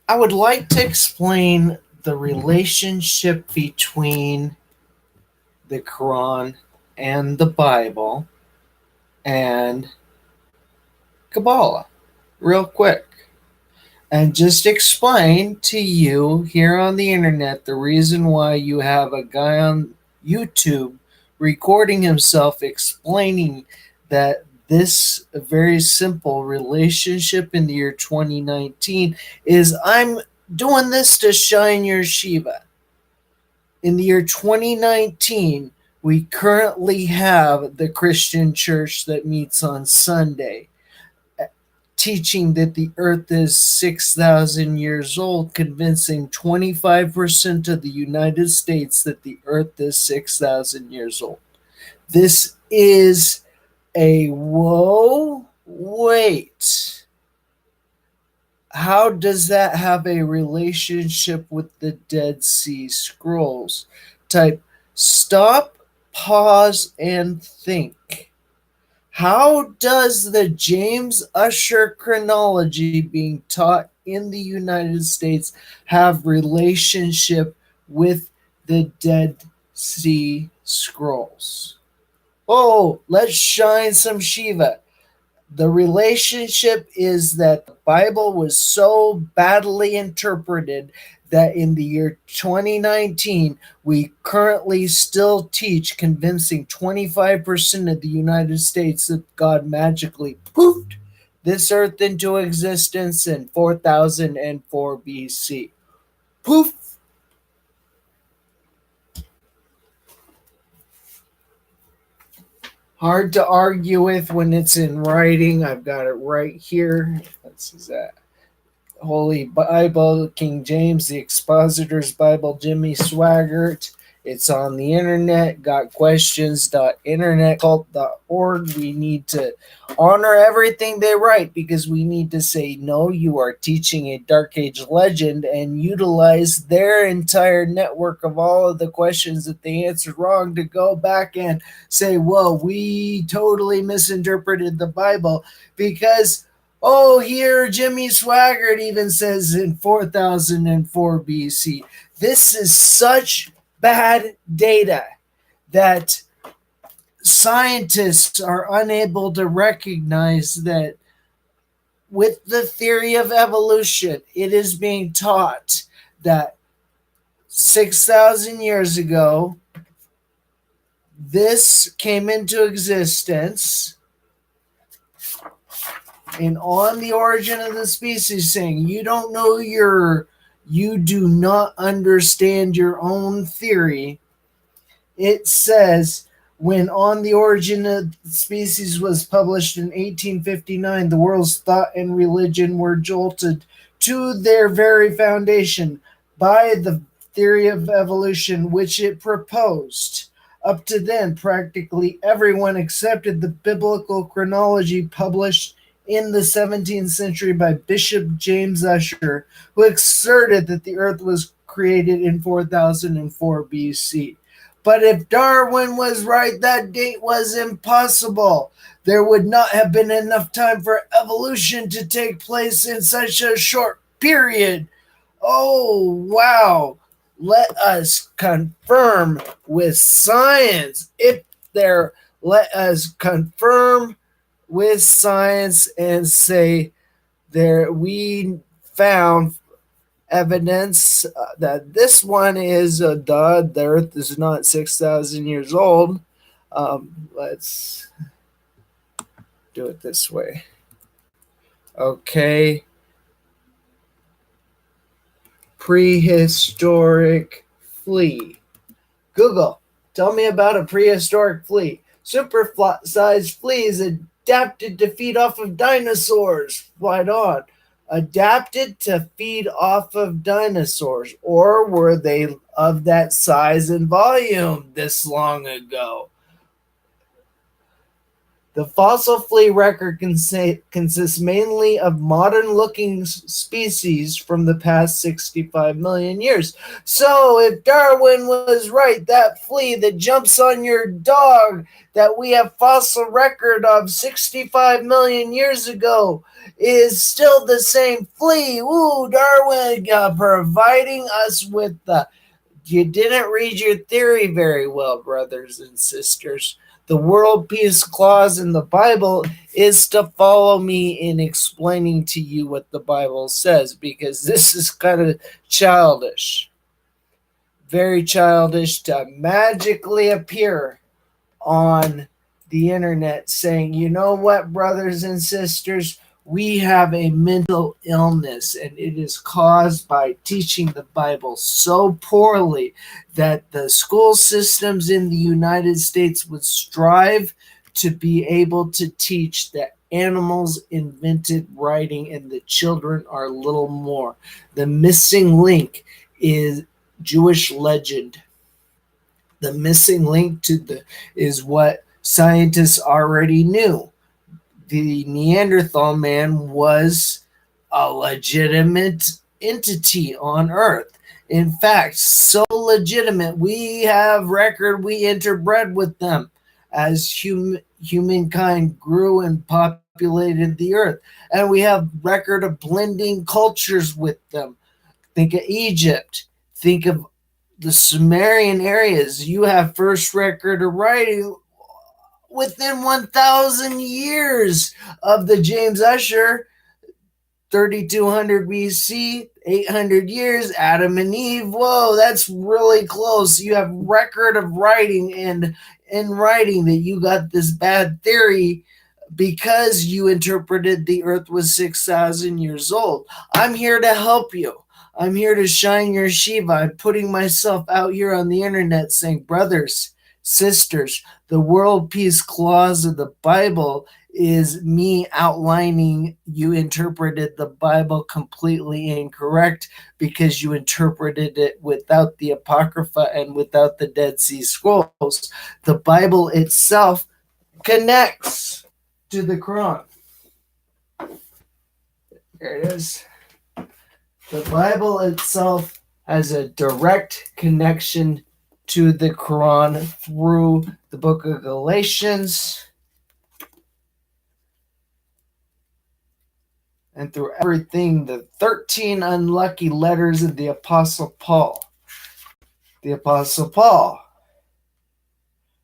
I would like to explain the relationship between the Quran and the Bible and Kabbalah real quick. And just explain to you here on the internet the reason why you have a guy on YouTube recording himself explaining that this very simple relationship in the year 2019 is I'm doing this to shine your Shiva. In the year 2019, we currently have the Christian church that meets on Sunday teaching that the earth is 6,000 years old, convincing 25% of the United States that the earth is 6,000 years old. This is a whoa, wait. How does that have a relationship with the Dead Sea Scrolls? Type stop, pause, and think. How does the James Ussher chronology being taught in the United States have relationship with the Dead Sea Scrolls? Oh, let's shine some Shiva. The relationship is that the Bible was so badly interpreted that in the year 2019, we currently still teach, convincing 25% of the United States that God magically poofed this earth into existence in 4004 BC. Poof! Hard to argue with when it's in writing. I've got it right here. This is that. Holy Bible, King James, the Expositor's Bible, Jimmy Swaggart. It's on the internet. Got questions.internetcult.org. We need to honor everything they write because we need to say, no, you are teaching a Dark Age legend and utilize their entire network of all of the questions that they answered wrong to go back and say, well, we totally misinterpreted the Bible because oh, here Jimmy Swaggart even says in 4004 BC. This is such bad data that scientists are unable to recognize that with the theory of evolution, it is being taught that 6,000 years ago, this came into existence and on the origin of the species saying you don't know you do not understand your own theory. It says when On the Origin of the Species was published in 1859, the world's thought and religion were jolted to their very foundation by the theory of evolution which it proposed. Up to then, practically everyone accepted the biblical chronology published in the 17th century by Bishop James Ussher, who asserted that the earth was created in 4004 BC. But if Darwin was right, that date was impossible. There would not have been enough time for evolution to take place in such a short period. Oh, wow. Let us confirm with science. If there, let us confirm with science and say there we found evidence that this one is the earth is not 6,000 years old. Let's do it this way. Okay. Prehistoric flea. Google, tell me about a prehistoric flea. Super-sized fleas adapted to feed off of dinosaurs. Right on. Adapted to feed off of dinosaurs, or were they of that size and volume this long ago? The fossil flea record consists mainly of modern-looking species from the past 65 million years. So if Darwin was right, that flea that jumps on your dog that we have fossil record of 65 million years ago is still the same flea. Ooh, Darwin providing us with the... You didn't read your theory very well, brothers and sisters. The world peace clause in the Bible is to follow me in explaining to you what the Bible says, because this is kind of childish. Very childish to magically appear on the internet saying, you know what, brothers and sisters, we have a mental illness and it is caused by teaching the Bible so poorly that the school systems in the United States would strive to be able to teach that animals invented writing and the children are little more. The missing link is Jewish legend. The missing link is what scientists already knew. The Neanderthal man was a legitimate entity on Earth. In fact, so legitimate, we have record we interbred with them as humankind grew and populated the Earth. And we have record of blending cultures with them. Think of Egypt. Think of the Sumerian areas. You have first record of writing within 1,000 years of the James Ussher, 3,200 BC, 800 years, Adam and Eve. Whoa, that's really close. You have record of writing, and in writing that you got this bad theory because you interpreted the earth was 6,000 years old. I'm here to help you. I'm here to shine your Shiva. I'm putting myself out here on the internet saying, brothers, sisters, the world peace clause of the Bible is me outlining you interpreted the Bible completely incorrect because you interpreted it without the Apocrypha and without the Dead Sea Scrolls. The Bible itself connects to the Quran. There it is. The Bible itself has a direct connection to the Quran through the book of Galatians and through everything, the 13 unlucky letters of the Apostle Paul. The Apostle Paul.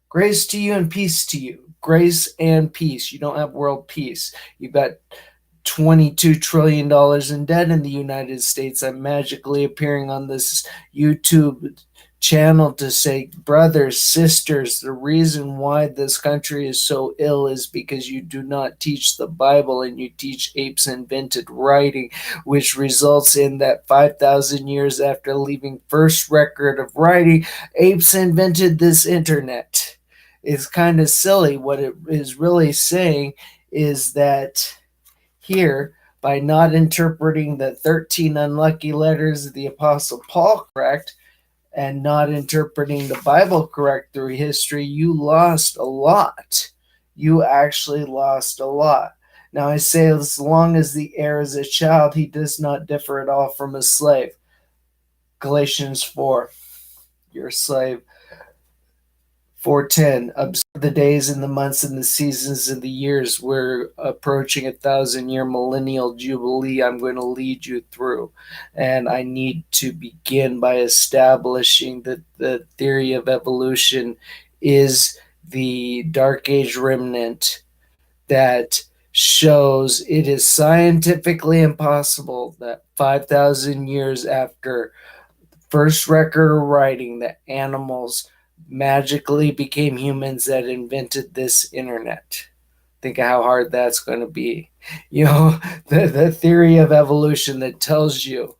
Grace to you and peace to you. Grace and peace. You don't have world peace. You've got $22 trillion in debt in the United States. I'm magically appearing on this YouTube channel to say, brothers, sisters, the reason why this country is so ill is because you do not teach the Bible and you teach apes invented writing, which results in that 5,000 years after leaving first record of writing, apes invented this internet. It's kind of silly. What it is really saying is that here, by not interpreting the 13 unlucky letters of the Apostle Paul correct and not interpreting the Bible correct through history, you lost a lot. You actually lost a lot. Now I say, as long as the heir is a child, he does not differ at all from a slave. Galatians 4, you're a slave. 4:10, observe the days and the months and the seasons of the years. We're approaching 1,000-year millennial jubilee. I'm going to lead you through. And I need to begin by establishing that the theory of evolution is the Dark Age remnant that shows it is scientifically impossible that 5,000 years after first record of writing that animals magically became humans that invented this internet. Think of how hard that's going to be. You know, the theory of evolution that tells you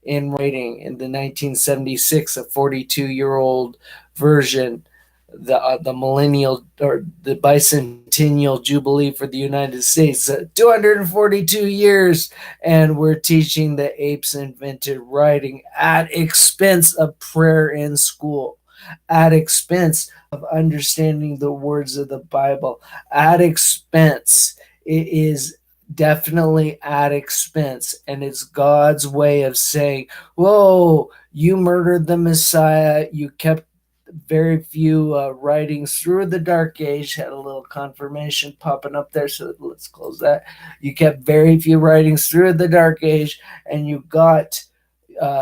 in writing in the 1976, a 42-year-old version, the millennial or the bicentennial jubilee for the United States, 242 years, and we're teaching the apes invented writing at expense of prayer in school. at expense of understanding the words of the Bible, at expense. It is definitely at expense, and it's God's way of saying, whoa, you murdered the Messiah, you kept very few writings through the Dark Age. Had a little confirmation popping up there, so let's close that. You kept very few writings through the Dark Age, and you got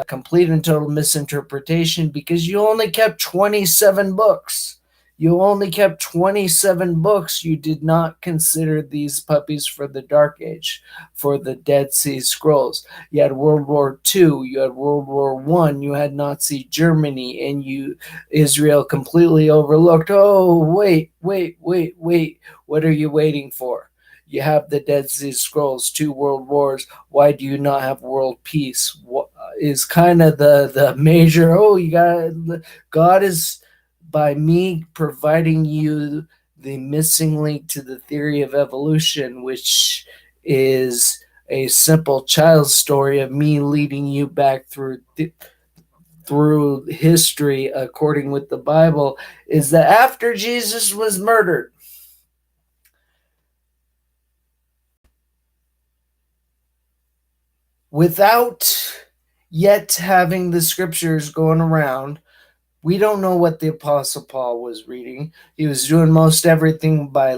complete and total misinterpretation because you only kept 27 books. You only kept 27 books. You did not consider these puppies for the Dark Age, for the Dead Sea Scrolls. You had World War II, you had World War One, you had Nazi Germany, and Israel completely overlooked. Oh, wait. What are you waiting for? You have the Dead Sea Scrolls, 2 world wars. Why do you not have world peace? What is kind of the major? Oh, you got God is, by me providing you the missing link to the theory of evolution, which is a simple child's story of me leading you back through history according with the Bible, is that after Jesus was murdered, without yet having the scriptures going around, we don't know what the Apostle Paul was reading. He was doing most everything by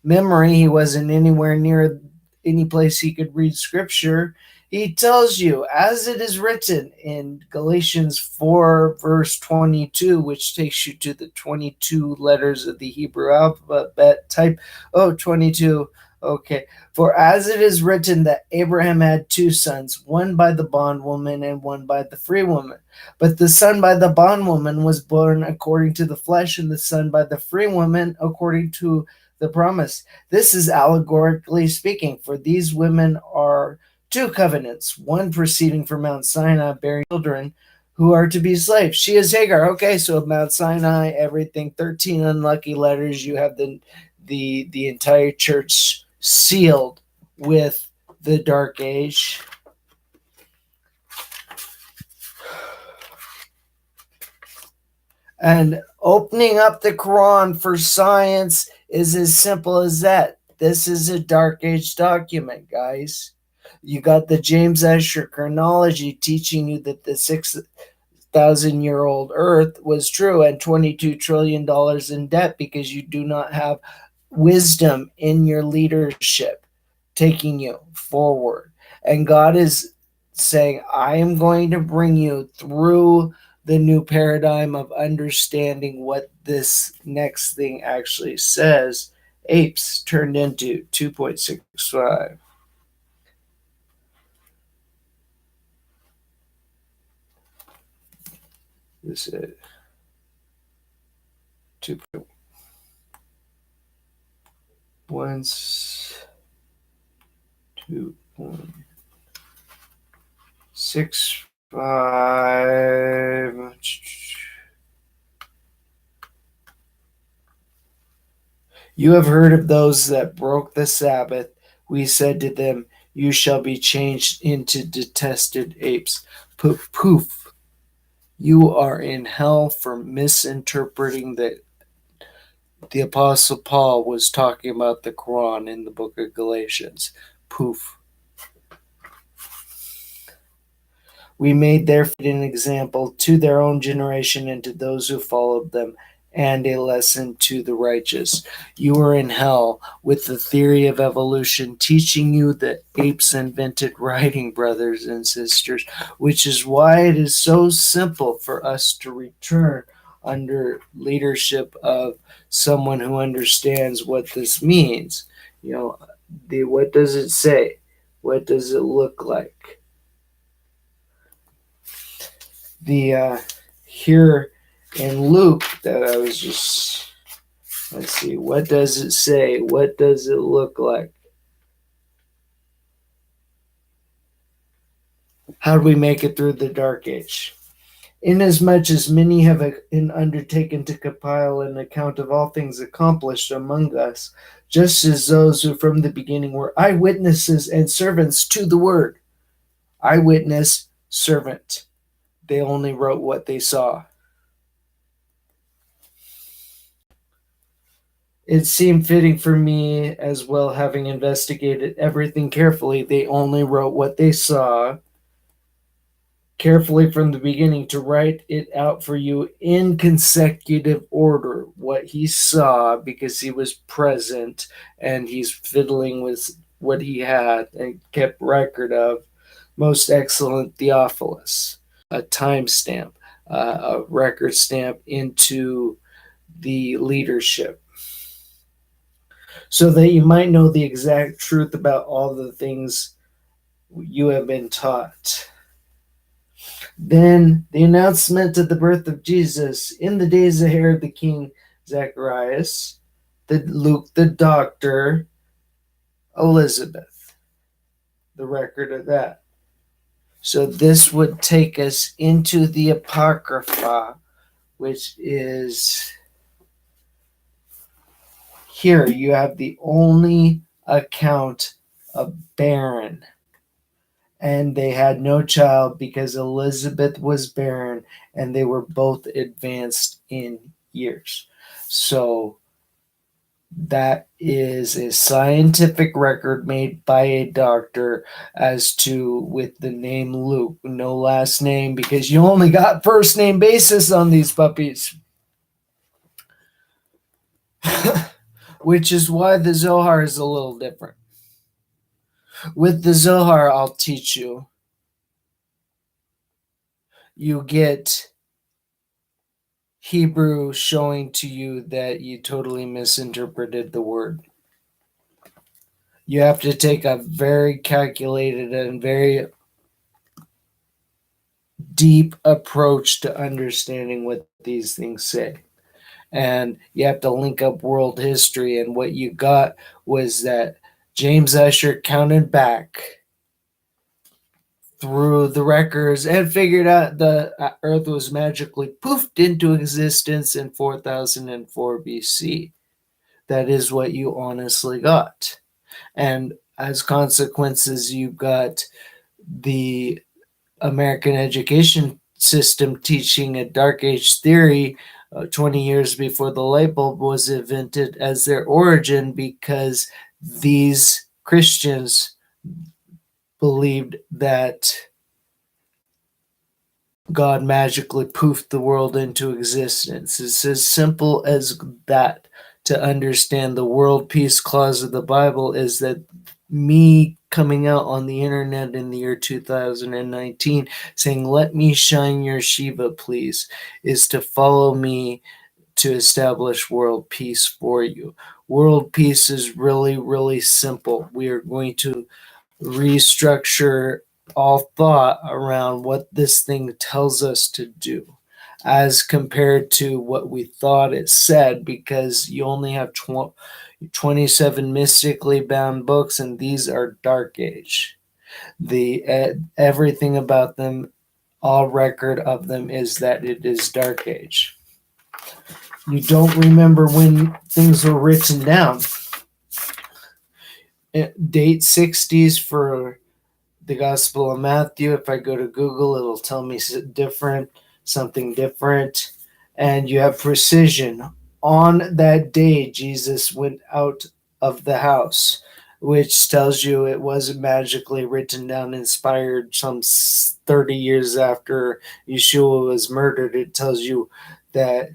memory. He wasn't anywhere near any place he could read scripture. He tells you, as it is written in Galatians 4, verse 22, which takes you to the 22 letters of the Hebrew alphabet. Type, 22. Okay. For as it is written that Abraham had 2 sons, one by the bondwoman and one by the free woman. But the son by the bondwoman was born according to the flesh, and the son by the free woman according to the promise. This is allegorically speaking, for these women are 2 covenants, one proceeding from Mount Sinai, bearing children who are to be slaves. She is Hagar. Okay, so Mount Sinai, everything, 13 unlucky letters. You have the entire church sealed with the Dark Age. And opening up the Quran for science is as simple as that. This is a Dark Age document, guys. You got the James Ussher chronology teaching you that the 6,000-year-old Earth was true and $22 trillion in debt because you do not have wisdom in your leadership taking you forward. And God is saying, I am going to bring you through the new paradigm of understanding what this next thing actually says. Apes turned into 2.65. This is 2.65. You have heard of those that broke the Sabbath. We said to them, you shall be changed into detested apes. Poof, poof. You are in hell for misinterpreting that the Apostle Paul was talking about the Quran in the book of Galatians. Poof. We made their feet an example to their own generation and to those who followed them, and a lesson to the righteous. You are in hell with the theory of evolution teaching you that apes invented writing, brothers and sisters, which is why it is so simple for us to return under leadership of someone who understands what this means. What does it say? What does it look like? Here in Luke that I was just, let's see, what does it say? What does it look like? How do we make it through the Dark Age? Inasmuch as many have undertaken to compile an account of all things accomplished among us, just as those who from the beginning were eyewitnesses and servants to the word. Eyewitness, servant. They only wrote what they saw. It seemed fitting for me as well, having investigated everything carefully. They only wrote what they saw carefully from the beginning, to write it out for you in consecutive order, what he saw, because he was present and he's fiddling with what he had and kept record of. Most excellent Theophilus, a timestamp, a record stamp into the leadership, so that you might know the exact truth about all the things you have been taught. Then the announcement of the birth of Jesus in the days of Herod the king, Zacharias, Luke the doctor, Elizabeth, the record of that. So this would take us into the Apocrypha, which is here. You have the only account of barren, and they had no child because Elizabeth was barren and they were both advanced in years. So that is a scientific record made by a doctor as to, with the name Luke, no last name, because you only got first name basis on these puppies. Which is why the Zohar is a little different. With the Zohar, I'll teach you, you get Hebrew showing to you that you totally misinterpreted the word. You have to take a very calculated and very deep approach to understanding what these things say. And you have to link up world history. And what you got was that James Ussher counted back through the records and figured out the earth was magically poofed into existence in 4004 BC. That is what you honestly got. And as consequences, you've got the American education system teaching a dark age theory 20 years before the light bulb was invented as their origin, because these Christians believed that God magically poofed the world into existence. It's as simple as that. To understand the world peace clause of the Bible is that me coming out on the internet in the year 2019 saying, "Let me shine your Shiva, please," is to follow me to establish world peace for you. World peace is really, really simple. We are going to restructure all thought around what this thing tells us to do, as compared to what we thought it said, because you only have 27 mystically bound books, and these are Dark Age. Everything about them, all record of them, is that it is Dark Age. You don't remember when things were written down. Date 60s for the Gospel of Matthew. If I go to Google, it'll tell me something different. And you have precision. On that day, Jesus went out of the house, which tells you it wasn't magically written down, inspired some 30 years after Yeshua was murdered. It tells you that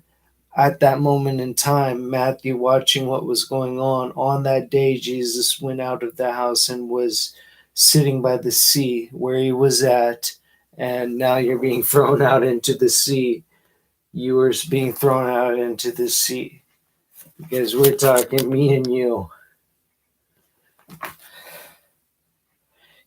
at that moment in time, Matthew, watching what was going on that day, Jesus went out of the house and was sitting by the sea where he was at, and now you're being thrown out into the sea. You are being thrown out into the sea, because we're talking me and you.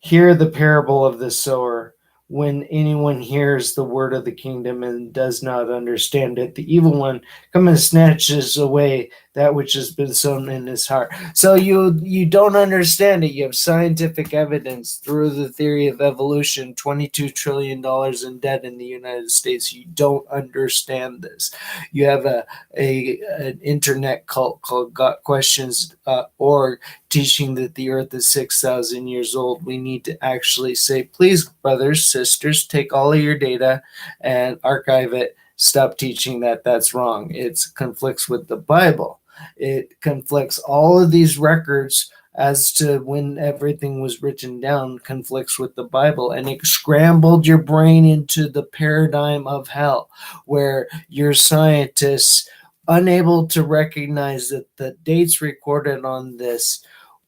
Hear the parable of the sower. When anyone hears the word of the kingdom and does not understand it, the evil one comes and snatches away that which has been sown in his heart. So you don't understand it. You have scientific evidence through the theory of evolution, $22 trillion in debt in the United States. You don't understand this. You have an internet cult called GotQuestions.org teaching that the earth is 6,000 years old. We need to actually say, please, brothers, sisters, take all of your data and archive it. Stop teaching that. That's wrong. It conflicts with the Bible. It conflicts all of these records as to when everything was written down, conflicts with the Bible, and it scrambled your brain into the paradigm of hell, where your scientists, unable to recognize that the dates recorded on this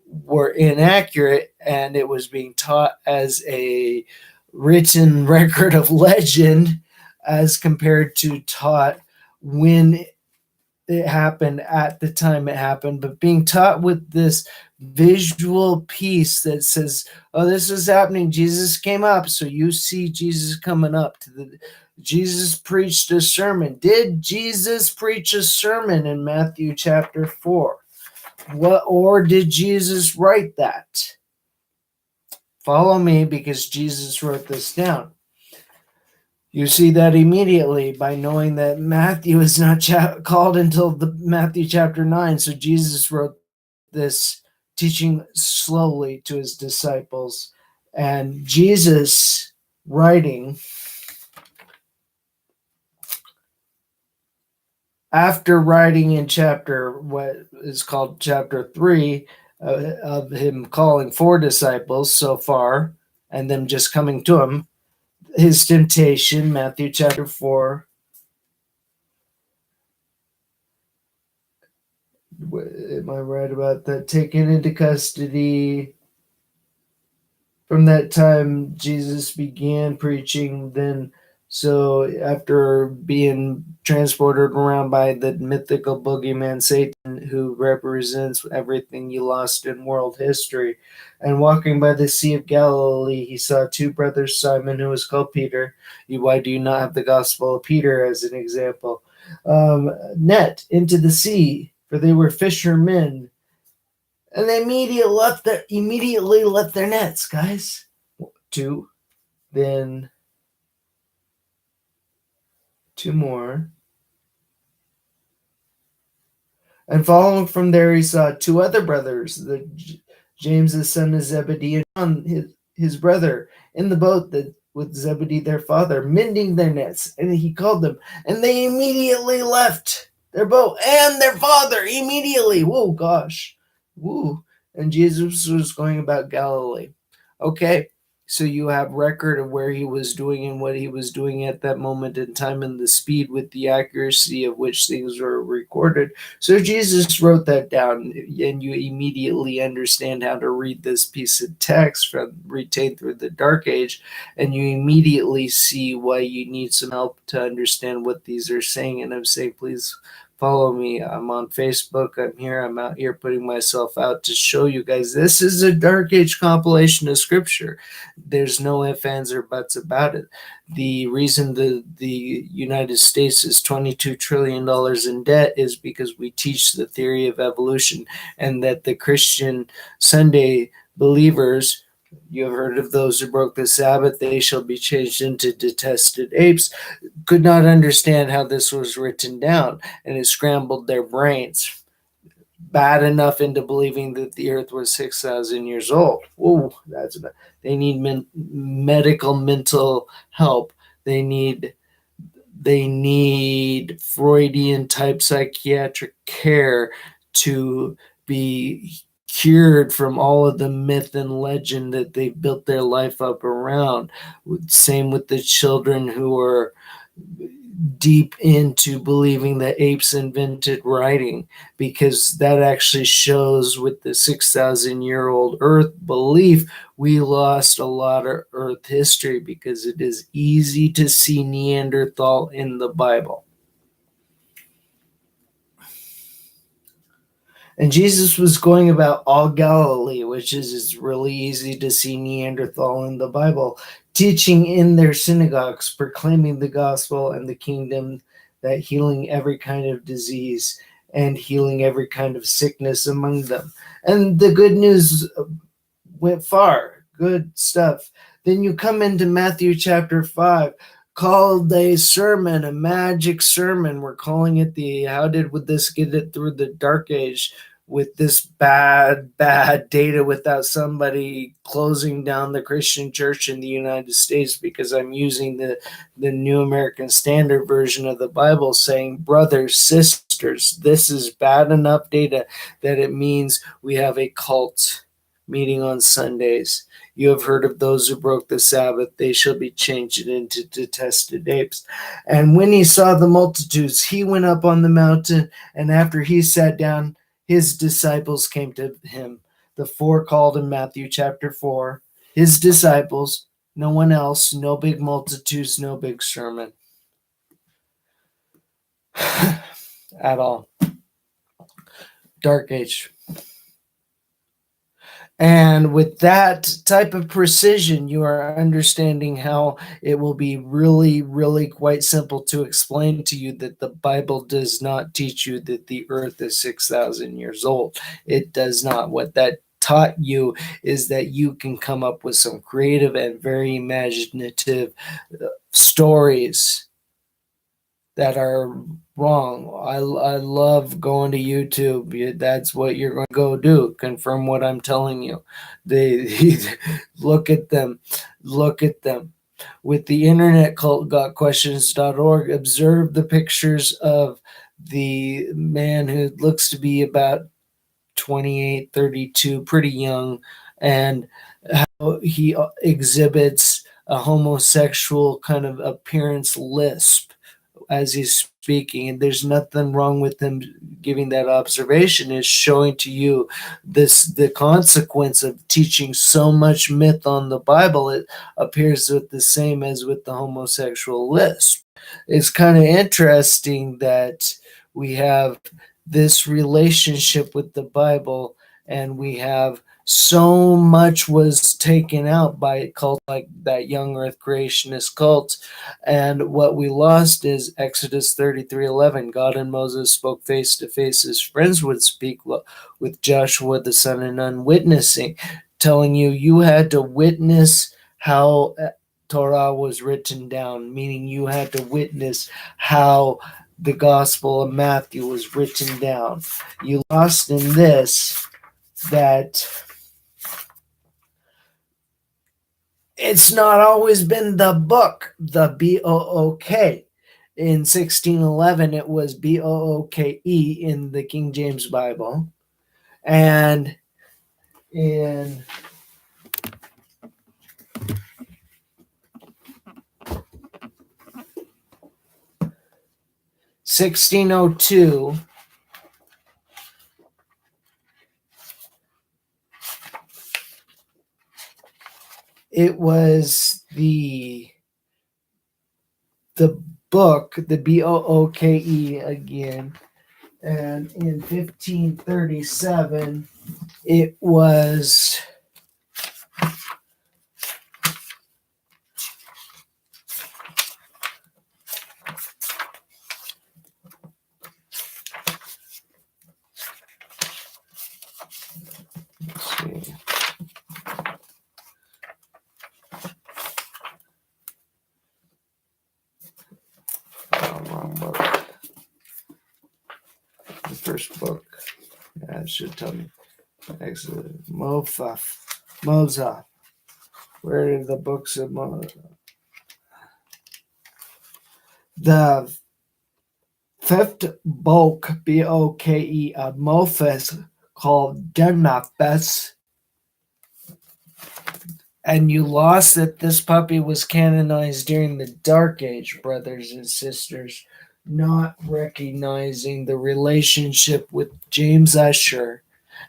were inaccurate, and it was being taught as a written record of legend as compared to taught when it happened at the time it happened, but being taught with this visual piece that says, oh, this is happening, Jesus came up, so you see Jesus coming up to the Jesus preached a sermon. Did Jesus preach a sermon in Matthew chapter 4? What, or did Jesus write that? Follow me, because Jesus wrote this down. You see that immediately by knowing that Matthew is not called until the Matthew chapter 9. So Jesus wrote this teaching slowly to his disciples. And Jesus writing, after writing in chapter, what is called chapter 3, of him calling 4 disciples so far, and them just coming to him, his temptation, Matthew chapter 4. Am I right about that? Taken into custody. From that time, Jesus began preaching. Then, so after being transported around by the mythical boogeyman Satan, who represents everything you lost in world history, and walking by the Sea of Galilee, he saw 2 brothers, Simon, who was called Peter. Why do you not have the Gospel of Peter as an example? Net into the sea, for they were fishermen. And they immediately left their nets, guys. 2, then 2 more. And following from there, he saw 2 other brothers, James the son of Zebedee, and John his brother, in the boat with Zebedee their father, mending their nets. And he called them, and they immediately left their boat and their father immediately. Whoa, gosh. Woo. And Jesus was going about Galilee. Okay, so you have record of where he was doing and what he was doing at that moment in time, and the speed with the accuracy of which things were recorded. So Jesus wrote that down, and you immediately understand how to read this piece of text from retained through the Dark Age, and you immediately see why you need some help to understand what these are saying. And I'm saying, please follow me. I'm on Facebook. I'm out here putting myself out to show you guys this is a Dark Age compilation of scripture. There's no ifs, ands, or buts about it. The reason the United States is $22 trillion in debt is because we teach the theory of evolution, and that the Christian Sunday believers, you have heard of those who broke the Sabbath, they shall be changed into detested apes, could not understand how this was written down, and it scrambled their brains bad enough into believing that the earth was 6,000 years old. Whoa, that's bad. They need medical mental help. They need Freudian type psychiatric care to be cured from all of the myth and legend that they've built their life up around. Same with the children who are deep into believing that apes invented writing, because that actually shows with the 6,000-year-old earth belief, we lost a lot of earth history, because it is easy to see Neanderthal in the Bible. And Jesus was going about all Galilee, which is it's really easy to see Neanderthal in the Bible, teaching in their synagogues, proclaiming the gospel and the kingdom, that healing every kind of disease and healing every kind of sickness among them. And the good news went far. Good stuff. Then you come into Matthew chapter 5, called a sermon, a magic sermon. We're calling it how did this get it through the Dark Age? with this bad data without somebody closing down the Christian church in the United States because I'm using the New American Standard Version of the Bible, saying, brothers, sisters, this is bad enough data that it means we have a cult meeting on Sundays. You have heard of those who broke the Sabbath, they shall be changed into detested apes. And when he saw the multitudes, he went up on the mountain, and after he sat down, his disciples came to him. The four called in Matthew chapter 4. His disciples, no one else, no big multitudes, no big sermon at all. Dark age. And with that type of precision, you are understanding how it will be really, really quite simple to explain to you that the Bible does not teach you that the earth is 6,000 years old. It does not. What that taught you is that you can come up with some creative and very imaginative stories that are wrong. I love going to YouTube. That's what you're going to go do. Confirm what I'm telling you. They look at them. Look at them. With the internet, cultgotquestions.org, observe the pictures of the man who looks to be about 28, 32, pretty young, and how he exhibits a homosexual kind of appearance lisp as he's speaking, and there's nothing wrong with him giving that observation. It's showing to you the consequence of teaching so much myth on the Bible. It appears with the same as with the homosexual lisp. It's kind of interesting that we have this relationship with the Bible, and we have so much was taken out by a cult like that young earth creationist cult, and what we lost is Exodus 33:11. God and Moses spoke face to face as friends would speak, with Joshua the son of Nun witnessing, telling you had to witness how Torah was written down, meaning you had to witness how the Gospel of Matthew was written down. You lost in this that it's not always been the book, the B-O-O-K. In 1611, it was B-O-O-K-E in the King James Bible. And in 1602, it was the book, the B-O-O-K-E again. And in 1537, it was wrong book. The first book. That should tell me. Exodus. Moses. Where are the books of Moses? The fifth book, B-O-K-E, of Moses, called Denafes. And you lost that this puppy was canonized during the Dark Age, brothers and sisters, not recognizing the relationship with James Ussher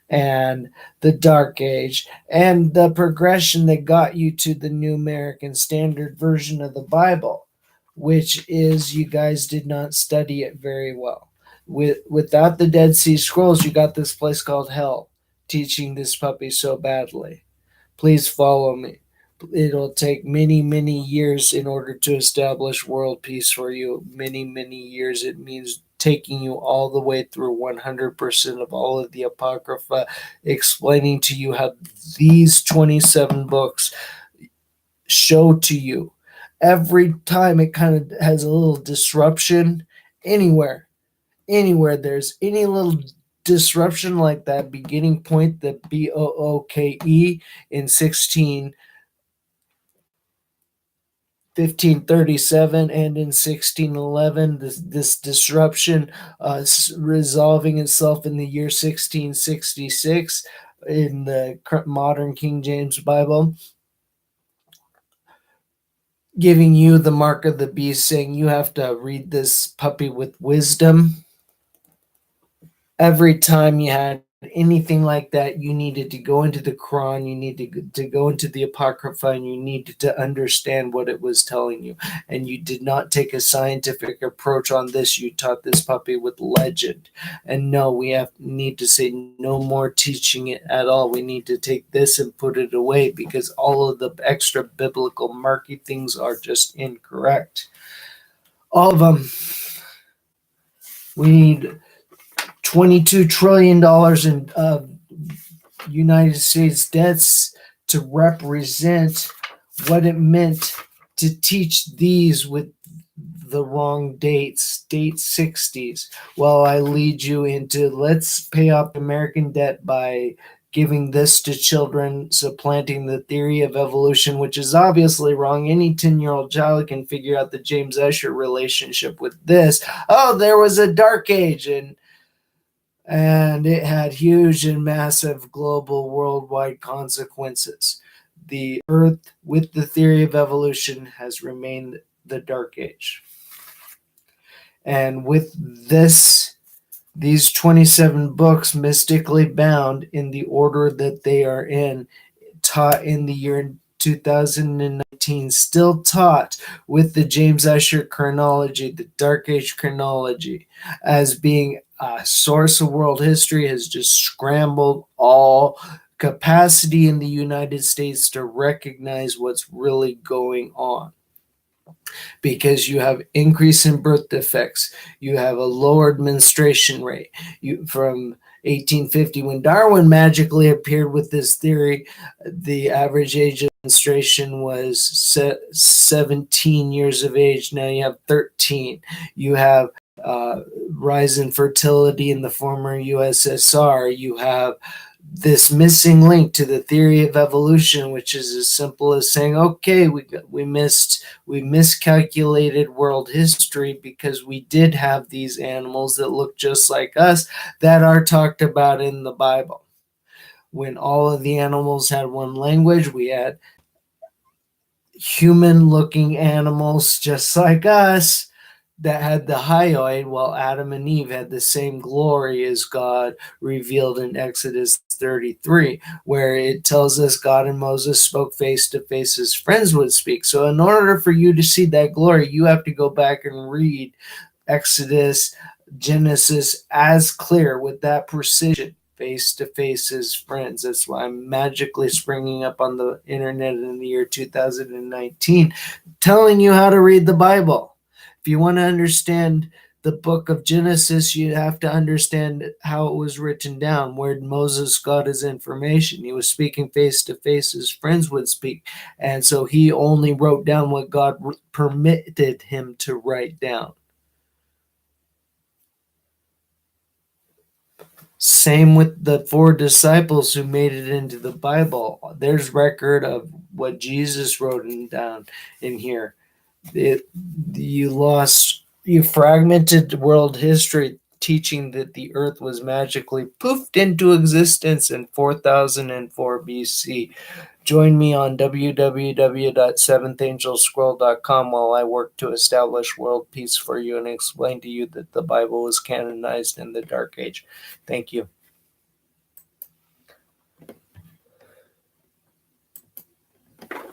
and the Dark Age and the progression that got you to the New American Standard Version of the Bible, which is you guys did not study it very well. Without the Dead Sea Scrolls, you got this place called hell, teaching this puppy so badly. Please follow me. It'll take many, many years in order to establish world peace for you. Many, many years. It means taking you all the way through 100% of all of the Apocrypha, explaining to you how these 27 books show to you. Every time it kind of has a little disruption anywhere there's any little disruption like that beginning point, the Booke in 1537 and in 1611, this disruption resolving itself in the year 1666 in the modern King James Bible, giving you the mark of the beast, saying you have to read this puppy with wisdom. Every time you had anything like that, you needed to go into the Quran, you needed to go into the Apocrypha, and you needed to understand what it was telling you. And you did not take a scientific approach on this. You taught this puppy with legend. And no, we need to say no more teaching it at all. We need to take this and put it away, because all of the extra biblical murky things are just incorrect. All of them. We need $22 trillion in United States debts to represent what it meant to teach these with the wrong dates, date 60s. Well, I lead you into, let's pay off American debt by giving this to children, supplanting the theory of evolution, which is obviously wrong. Any 10-year-old child can figure out the James Ussher relationship with this. Oh, there was a dark age, and it had huge and massive global worldwide consequences. The Earth, with the theory of evolution, has remained the Dark Age. And with these 27 books mystically bound in the order that they are in, taught in the year 2019, still taught with the James Ussher chronology, the Dark Age chronology, as being a source of world history, has just scrambled all capacity in the United States to recognize what's really going on. Because you have increase in birth defects, you have a lowered menstruation rate. From 1850, when Darwin magically appeared with this theory, the average age of menstruation was 17 years of age. Now you have 13. You have rise in fertility in the former USSR. You have this missing link to the theory of evolution, which is as simple as saying, okay, we miscalculated world history, because we did have these animals that look just like us that are talked about in the Bible. When all of the animals had one language, we had human-looking animals just like us that had the hyoid, while Adam and Eve had the same glory as God revealed in Exodus 33, where it tells us God and Moses spoke face to face as friends would speak. So in order for you to see that glory, you have to go back and read Exodus, Genesis as clear with that precision, face to face as friends. That's why I'm magically springing up on the internet in the year 2019, telling you how to read the Bible. If you want to understand the book of Genesis, you have to understand how it was written down, where Moses got his information. He was speaking face to face as friends would speak. And so he only wrote down what God permitted him to write down. Same with the 4 disciples who made it into the Bible. There's record of what Jesus wrote down in here. You fragmented world history, teaching that the earth was magically poofed into existence in 4004 BC. Join me on www.seventhangelscroll.com while I work to establish world peace for you and explain to you that the Bible was canonized in the Dark Age. Thank you.